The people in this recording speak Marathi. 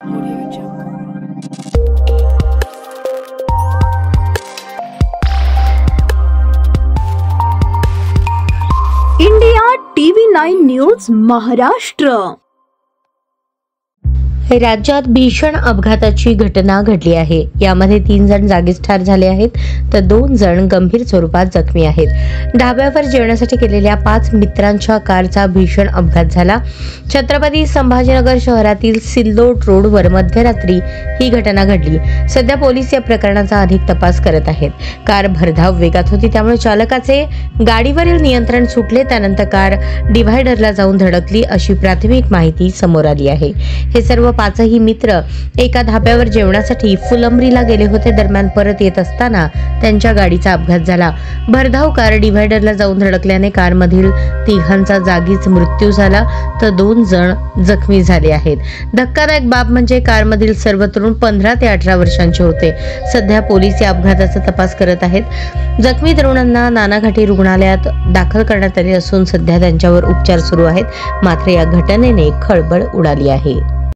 India TV9 news Maharashtra. राज्यात भीषण अपघाताची घटना घडली आहे। यामध्ये 3 जण जागीच ठार झाले आहेत तर 2 जण गंभीर स्वरूपात जखमी आहेत। ढाब्यावर जेवणासाठी गेलेल्या 5 मित्रांच्या कारचा भीषण अपघात झाला। छत्रपती संभाजीनगर शहरातील सिल्लोड रोडवर मध्यरात्री ही घटना घडली। सध्या पोलीस या प्रकरणाचा अधिक तपास करत आहेत। कार भरधाव वेगात होती, त्यामुळे चालकाचे गाडीवरील नियंत्रण सुटले। त्यानंतर कार डिव्हायडरला जाऊन धडकली अशी प्राथमिक माहिती समोर आली आहे। हे सर्व 5ही मित्र एका धाब्यावर जेवणासाठी फुलंब्रीला गेले होते। दरम्यान परत येत असताना त्यांच्या गाडीचा अपघात झाला। भरधाव कार डिव्हायडरला जाऊन धडकल्याने कारमधील 3घांचा जागीच मृत्यू झाला तर 2 जण जखमी झाले आहेत। धक्कादायक बाब म्हणजे कारमधील सर्व तरुण 15 ते 18 वर्षांचे होते। सध्या पोलीस या अपघाताचा तपास करत आहेत। जखमी तरुणांना नानाघाटी रुग्णालयात दाखल करण्यात आले असून सध्या त्यांच्यावर उपचार सुरू आहेत। मात्र या घटनेने खळबळ उडाली आहे।